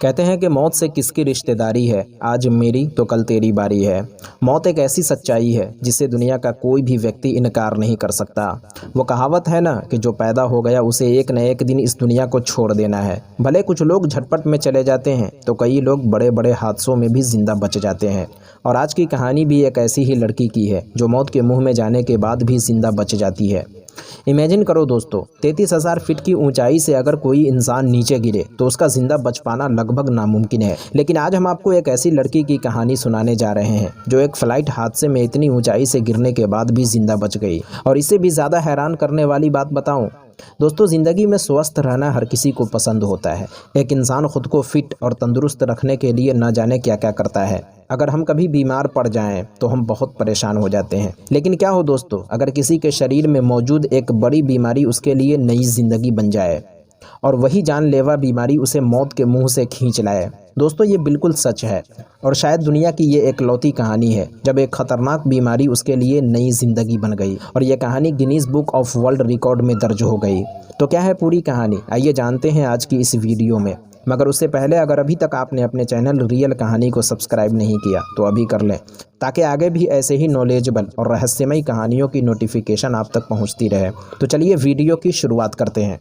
कहते हैं कि मौत से किसकी रिश्तेदारी है, आज मेरी तो कल तेरी बारी है। मौत एक ऐसी सच्चाई है जिससे दुनिया का कोई भी व्यक्ति इनकार नहीं कर सकता। वो कहावत है ना कि जो पैदा हो गया उसे एक न एक दिन इस दुनिया को छोड़ देना है। भले कुछ लोग झटपट में चले जाते हैं तो कई लोग बड़े बड़े हादसों में भी जिंदा बच जाते हैं। और आज की कहानी भी एक ऐसी ही लड़की की है जो मौत के मुंह में जाने के बाद भी जिंदा बच जाती है। इमेजिन करो दोस्तों, 33,000 फीट की ऊंचाई से अगर कोई इंसान नीचे गिरे तो उसका जिंदा बच पाना लगभग नामुमकिन है। लेकिन आज हम आपको एक ऐसी लड़की की कहानी सुनाने जा रहे हैं जो एक फ्लाइट हादसे में इतनी ऊंचाई से गिरने के बाद भी जिंदा बच गई। और इससे भी ज़्यादा हैरान करने वाली बात बताऊं दोस्तों, ज़िंदगी में स्वस्थ रहना हर किसी को पसंद होता है। एक इंसान खुद को फिट और तंदुरुस्त रखने के लिए न जाने क्या क्या करता है। अगर हम कभी बीमार पड़ जाएं तो हम बहुत परेशान हो जाते हैं। लेकिन क्या हो दोस्तों, अगर किसी के शरीर में मौजूद एक बड़ी बीमारी उसके लिए नई ज़िंदगी बन जाए और वही जानलेवा बीमारी उसे मौत के मुंह से खींच लाए। दोस्तों, ये बिल्कुल सच है और शायद दुनिया की ये एकलौती कहानी है जब एक खतरनाक बीमारी उसके लिए नई ज़िंदगी बन गई और ये कहानी Guinness book of world record में दर्ज हो गई। तो क्या है पूरी कहानी, आइए जानते हैं आज की इस वीडियो में। मगर उससे पहले अगर अभी तक आपने अपने चैनल रियल कहानी को सब्सक्राइब नहीं किया तो अभी कर लें, ताकि आगे भी ऐसे ही नॉलेजेबल और रहस्यमयी कहानियों की नोटिफिकेशन आप तक पहुंचती रहे। तो चलिए वीडियो की शुरुआत करते हैं।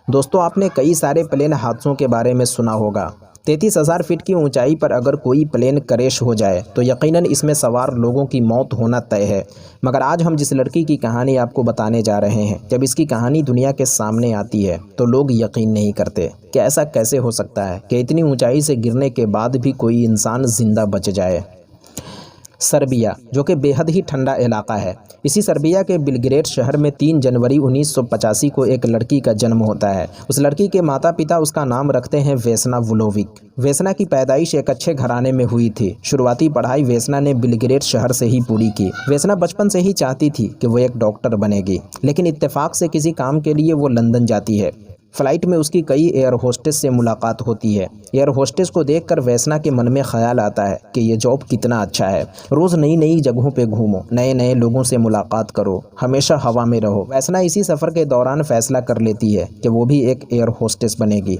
दोस्तों, आपने कई सारे प्लेन हादसों के बारे में सुना होगा। 33,000 फीट की ऊंचाई पर अगर कोई प्लेन क्रैश हो जाए तो यकीनन इसमें सवार लोगों की मौत होना तय है। मगर आज हम जिस लड़की की कहानी आपको बताने जा रहे हैं, जब इसकी कहानी दुनिया के सामने आती है तो लोग यकीन नहीं करते कि ऐसा कैसे हो सकता है कि इतनी ऊंचाई से गिरने के बाद भी कोई इंसान जिंदा बच जाए। सर्बिया, जो कि बेहद ही ठंडा इलाका है, इसी सर्बिया के बेलग्रेड शहर में 3 जनवरी 1985 को एक लड़की का जन्म होता है। उस लड़की के माता पिता उसका नाम रखते हैं वेसना वुलोविक। वेसना की पैदाइश एक अच्छे घराने में हुई थी। शुरुआती पढ़ाई वेसना ने बेलग्रेड शहर से ही पूरी की। वेसना बचपन से ही चाहती थी कि वो एक डॉक्टर बनेगी, लेकिन इत्तेफाक से किसी काम के लिए वो लंदन जाती है। फ्लाइट में उसकी कई एयर होस्टेस से मुलाकात होती है। एयर होस्टेस को देखकर वेसना के मन में ख्याल आता है कि ये जॉब कितना अच्छा है। रोज़ नई नई जगहों पे घूमो, नए नए लोगों से मुलाकात करो, हमेशा हवा में रहो। वेसना इसी सफ़र के दौरान फैसला कर लेती है कि वो भी एक एयर होस्टेस बनेगी।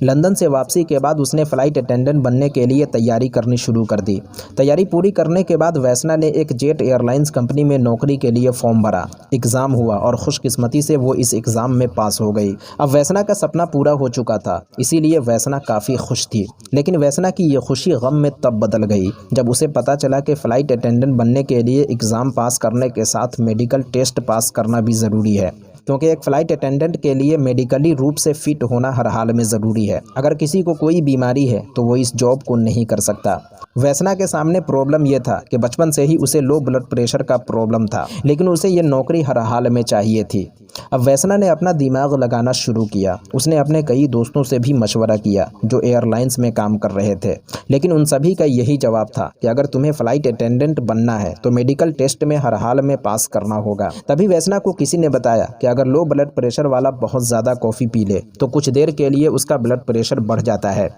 लंदन से वापसी के बाद उसने फ़्लाइट अटेंडेंट बनने के लिए तैयारी करनी शुरू कर दी। तैयारी पूरी करने के बाद वेसना ने एक जेट एयरलाइंस कंपनी में नौकरी के लिए फॉर्म भरा। एग्ज़ाम हुआ और खुशकिस्मती से वो इस एग्ज़ाम में पास हो गई। अब वेसना का सपना पूरा हो चुका था, इसीलिए वेसना काफ़ी खुश थी। लेकिन वेसना की ये खुशी गम में तब बदल गई जब उसे पता चला कि फ़्लाइट अटेंडेंट बनने के लिए एग्ज़ाम पास करने के साथ मेडिकल टेस्ट पास करना भी ज़रूरी है, क्योंकि एक फ़्लाइट अटेंडेंट के लिए मेडिकली रूप से फिट होना हर हाल में ज़रूरी है। अगर किसी को कोई बीमारी है तो वो इस जॉब को नहीं कर सकता। वेसना के सामने प्रॉब्लम यह था कि बचपन से ही उसे लो ब्लड प्रेशर का प्रॉब्लम था, लेकिन उसे ये नौकरी हर हाल में चाहिए थी। अब वेसना ने अपना दिमाग लगाना शुरू किया। उसने अपने कई दोस्तों से भी मशवरा किया जो एयरलाइंस में काम कर रहे थे, लेकिन उन सभी का यही जवाब था कि अगर तुम्हें फ़्लाइट अटेंडेंट बनना है तो मेडिकल टेस्ट में हर हाल में पास करना होगा। तभी वेसना को किसी ने बताया कि अगर लो ब्लड प्रेशर वाला बहुत ज़्यादा कॉफ़ी पी ले तो कुछ देर के लिए उसका ब्लड प्रेशर बढ़ जाता है।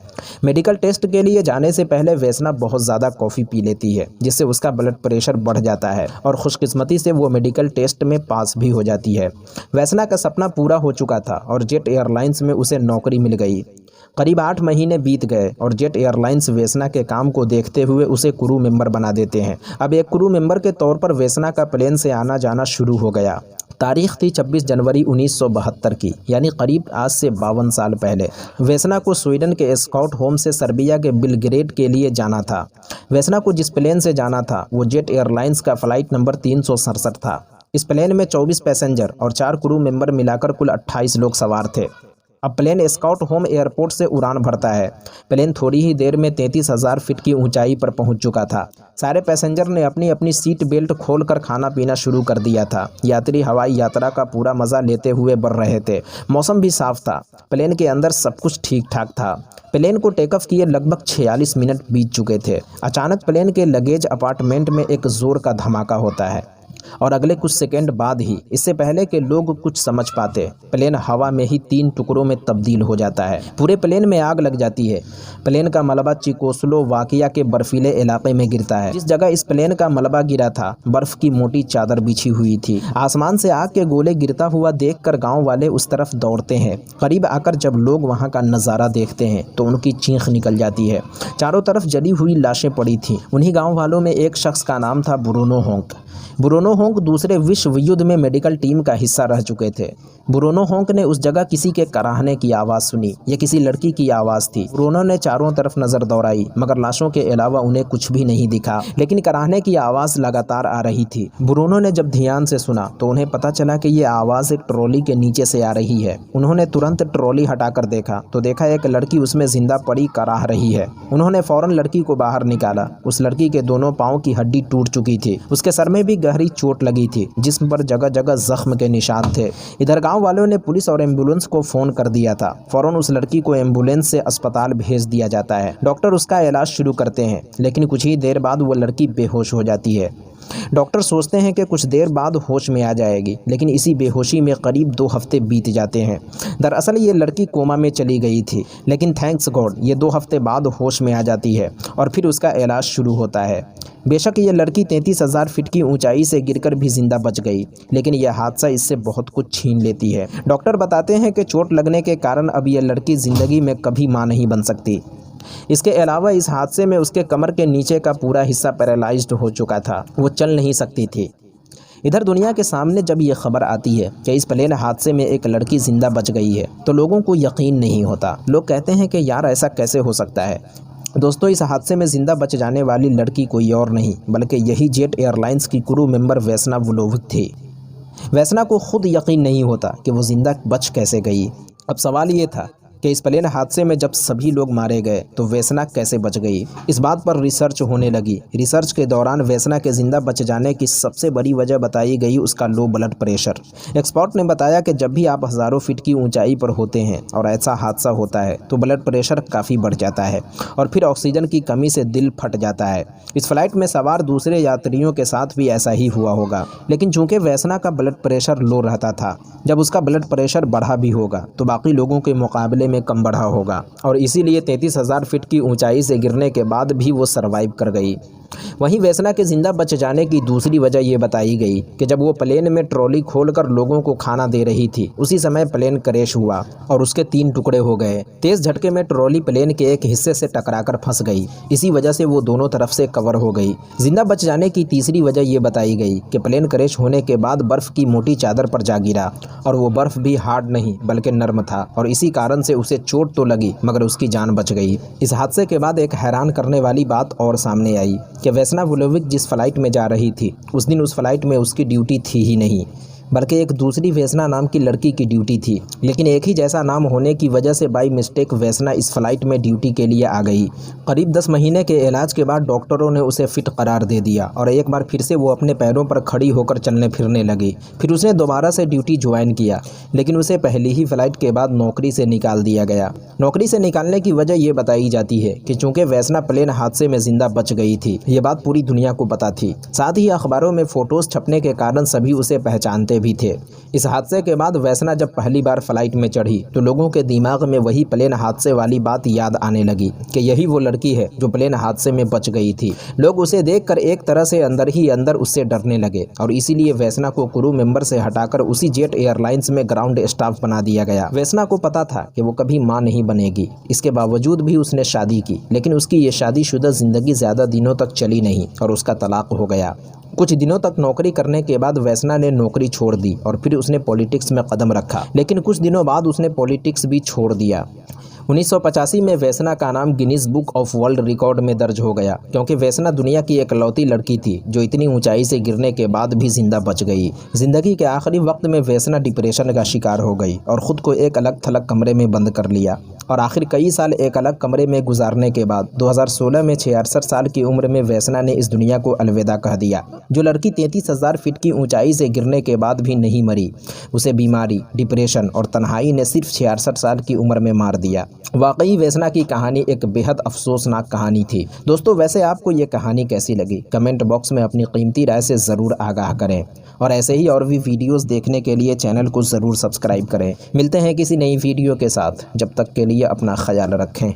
मेडिकल टेस्ट के लिए जाने से पहले वेसना बहुत ज़्यादा कॉफ़ी पी लेती है, जिससे उसका ब्लड प्रेशर बढ़ जाता है और खुशकिस्मती से वो मेडिकल टेस्ट में पास भी हो जाती है। वेसना का सपना पूरा हो चुका था और जेट एयरलाइंस में उसे नौकरी मिल गई। करीब 8 महीने बीत गए और जेट एयरलाइंस वेसना के काम को देखते हुए उसे क्रू मेंबर बना देते हैं। अब एक क्रू मेंबर के तौर पर वेसना का प्लेन से आना जाना शुरू हो गया। तारीख थी 26 जनवरी 1972 की, यानी करीब आज से 52 साल पहले। वेसना को स्वीडन के स्कॉट होम से सर्बिया के बेलग्रेड के लिए जाना था। वेसना को जिस प्लेन से जाना था वो जेट एयरलाइंस का फ़्लाइट नंबर 367 था। इस प्लेन में 24 पैसेंजर और 4 क्रू मेंबर मिलाकर कुल 28 लोग सवार थे। अब प्लेन स्कॉट होम एयरपोर्ट से उड़ान भरता है। प्लेन थोड़ी ही देर में 33,000 फीट की ऊंचाई पर पहुंच चुका था। सारे पैसेंजर ने अपनी अपनी सीट बेल्ट खोलकर खाना पीना शुरू कर दिया था। यात्री हवाई यात्रा का पूरा मज़ा लेते हुए बढ़ रहे थे। मौसम भी साफ था। प्लेन के अंदर सब कुछ ठीक ठाक था। प्लेन को टेक ऑफ किए लगभग 46 मिनट बीत चुके थे। अचानक प्लेन के लगेज अपार्टमेंट में एक ज़ोर का धमाका होता है। और अगले कुछ सेकंड बाद ही, इससे पहले कि लोग कुछ समझ पाते, प्लेन हवा में ही 3 टुकड़ों में तब्दील हो जाता है। पूरे प्लेन में आग लग जाती है। प्लेन का मलबा चेकोस्लोवाकिया के बर्फीले इलाके में गिरता है। जिस जगह इस प्लेन का मलबा गिरा था, बर्फ की मोटी चादर बिछी हुई थी। आसमान से आग के गोले गिरता हुआ देखकर गाँव वाले उस तरफ दौड़ते हैं। करीब आकर जब लोग वहाँ का नज़ारा देखते हैं तो उनकी चीख निकल जाती है। चारों तरफ जली हुई लाशें पड़ी थीं। उन्हीं गाँव वालों में एक शख्स का नाम था ब्रूनो होंक। ब्रूनो होंक दूसरे विश्व युद्ध में मेडिकल टीम का हिस्सा रह चुके थे। ब्रूनो होंक ने उस जगह किसी के कराहने की आवाज़ सुनी। ये किसी लड़की की आवाज़ थी। ब्रूनो ने चारों तरफ नज़र दौड़ाई, मगर लाशों के अलावा उन्हें कुछ भी नहीं दिखा, लेकिन कराहने की आवाज़ लगातार आ रही थी। ब्रूनो ने जब ध्यान से सुना तो उन्हें पता चला कि ये आवाज़ एक ट्रॉली के नीचे से आ रही है। उन्होंने तुरंत ट्रॉली हटाकर देखा तो देखा एक लड़की उसमें जिंदा पड़ी कराह रही है। उन्होंने फ़ौरन लड़की को बाहर निकाला। उस लड़की के दोनों पाँव की हड्डी टूट चुकी थी। उसके सर में भी गहरी चोट लगी थी, जिस्म पर जगह जगह जख्म के निशान थे। इधर गांव वालों ने पुलिस और एम्बुलेंस को फ़ोन कर दिया था। फ़ौरन उस लड़की को एम्बुलेंस से अस्पताल भेज दिया जाता है। डॉक्टर उसका इलाज शुरू करते हैं, लेकिन कुछ ही देर बाद वो लड़की बेहोश हो जाती है। डॉक्टर सोचते हैं कि कुछ देर बाद होश में आ जाएगी, लेकिन इसी बेहोशी में करीब 2 हफ्ते बीत जाते हैं। दरअसल ये लड़की कोमा में चली गई थी, लेकिन थैंक्स गॉड ये 2 हफ्ते बाद होश में आ जाती है और फिर उसका इलाज शुरू होता है। बेशक ये लड़की 33,000 फीट की ऊंचाई से गिरकर भी जिंदा बच गई, लेकिन यह हादसा इससे बहुत कुछ छीन लेती है। डॉक्टर बताते हैं कि चोट लगने के कारण अब यह लड़की ज़िंदगी में कभी मां नहीं बन सकती। इसके अलावा इस हादसे में उसके कमर के नीचे का पूरा हिस्सा पैरालाइज्ड हो चुका था, वो चल नहीं सकती थी। इधर दुनिया के सामने जब ये खबर आती है कि इस प्लेन हादसे में एक लड़की ज़िंदा बच गई है, तो लोगों को यकीन नहीं होता। लोग कहते हैं कि यार ऐसा कैसे हो सकता है। दोस्तों, इस हादसे में ज़िंदा बच जाने वाली लड़की कोई और नहीं बल्कि यही जेट एयरलाइंस की क्रू मेंबर वेस्ना वुलोविक थी। वेस्ना को खुद यकीन नहीं होता कि वो ज़िंदा बच कैसे गई। अब सवाल ये था कि इस प्लेन हादसे में जब सभी लोग मारे गए तो वेस्ना कैसे बच गई। इस बात पर रिसर्च होने लगी। रिसर्च के दौरान वेस्ना के ज़िंदा बच जाने की सबसे बड़ी वजह बताई गई उसका लो ब्लड प्रेशर। एक्सपर्ट ने बताया कि जब भी आप हज़ारों फीट की ऊंचाई पर होते हैं और ऐसा हादसा होता है तो ब्लड प्रेशर काफ़ी बढ़ जाता है और फिर ऑक्सीजन की कमी से दिल फट जाता है। इस फ्लाइट में सवार दूसरे यात्रियों के साथ भी ऐसा ही हुआ होगा, लेकिन चूंकि वेस्ना का ब्लड प्रेशर लो रहता था, जब उसका ब्लड प्रेशर बढ़ा भी होगा तो बाकी लोगों के मुकाबले में कम बढ़ा होगा और इसीलिए 33,000 फीट की ऊंचाई से गिरने के बाद भी वो सरवाइव कर गई। वहीं वेस्ना के ज़िंदा बच जाने की दूसरी वजह ये बताई गई कि जब वो प्लेन में ट्रॉली खोलकर लोगों को खाना दे रही थी, उसी समय प्लेन क्रैश हुआ और उसके 3 टुकड़े हो गए। तेज़ झटके में ट्रॉली प्लेन के एक हिस्से से टकराकर फंस गई। इसी वजह से वो दोनों तरफ से कवर हो गई। जिंदा बच जाने की तीसरी वजह ये बताई गई कि प्लेन क्रैश होने के बाद बर्फ़ की मोटी चादर पर जा गिरा और वो बर्फ़ भी हार्ड नहीं बल्कि नर्म था और इसी कारण से उसे चोट तो लगी मगर उसकी जान बच गई। इस हादसे के बाद एक हैरान करने वाली बात और सामने आई कि वेस्ना वुलोविक जिस फ्लाइट में जा रही थी उस दिन उस फ्लाइट में उसकी ड्यूटी थी ही नहीं, बल्कि एक दूसरी वेस्ना नाम की लड़की की ड्यूटी थी। लेकिन एक ही जैसा नाम होने की वजह से बाई मिस्टेक वेस्ना इस फ्लाइट में ड्यूटी के लिए आ गई। करीब 10 महीने के इलाज के बाद डॉक्टरों ने उसे फिट करार दे दिया और एक बार फिर से वो अपने पैरों पर खड़ी होकर चलने फिरने लगी। फिर उसने दोबारा से ड्यूटी ज्वाइन किया, लेकिन उसे पहली ही फ्लाइट के बाद नौकरी से निकाल दिया गया। नौकरी से निकालने की वजह ये बताई जाती है कि चूँकि वेस्ना प्लेन हादसे में जिंदा बच गई थी, ये बात पूरी दुनिया को पता थी। साथ ही अखबारों में फ़ोटोज़ छपने के कारण सभी उसे पहचानते भी थे। इस हादसे के बाद वेस्ना जब पहली बार फ्लाइट में चढ़ी तो लोगों के दिमाग में वही प्लेन हादसे वाली बात याद आने लगी कि यही वो लड़की है जो प्लेन हादसे में बच गई थी। लोग उसे देखकर एक तरह से अंदर ही अंदर उससे डरने लगे और इसीलिए वेस्ना को क्रू मेंबर से हटाकर उसी जेट एयरलाइंस में ग्राउंड स्टाफ बना दिया गया। वेस्ना को पता था कि वो कभी मां नहीं बनेगी। इसके बावजूद भी उसने शादी की, लेकिन उसकी ये शादीशुदा जिंदगी ज़्यादा दिनों तक चली नहीं और उसका तलाक हो गया। कुछ दिनों तक नौकरी करने के बाद वेस्ना ने नौकरी छोड़ दी और फिर उसने पॉलिटिक्स में कदम रखा, लेकिन कुछ दिनों बाद उसने पॉलिटिक्स भी छोड़ दिया। 1985 में वेस्ना का नाम Guinness book of world record में दर्ज हो गया, क्योंकि वेस्ना दुनिया की एकलौती लड़की थी जो इतनी ऊंचाई से गिरने के बाद भी जिंदा बच गई। जिंदगी के आखिरी वक्त में वेस्ना डिप्रेशन का शिकार हो गई और ख़ुद को एक अलग थलग कमरे में बंद कर लिया और आखिर कई साल एक अलग कमरे में गुजारने के बाद 2016 में 66 साल की उम्र में वैष्णा ने इस दुनिया को अलविदा कह दिया। जो लड़की 33,000 फीट की ऊंचाई से गिरने के बाद भी नहीं मरी, उसे बीमारी, डिप्रेशन और तन्हाई ने सिर्फ 66 साल की उम्र में मार दिया। वाकई वैष्णा की कहानी एक बेहद अफसोसनाक कहानी थी। दोस्तों, वैसे आपको ये कहानी कैसी लगी? कमेंट बॉक्स में अपनी कीमती राय से ज़रूर आगाह करें और ऐसे ही और भी वीडियोस देखने के लिए चैनल को ज़रूर सब्सक्राइब करें। मिलते हैं किसी नई वीडियो के साथ, जब तक के लिए अपना ख्याल रखें।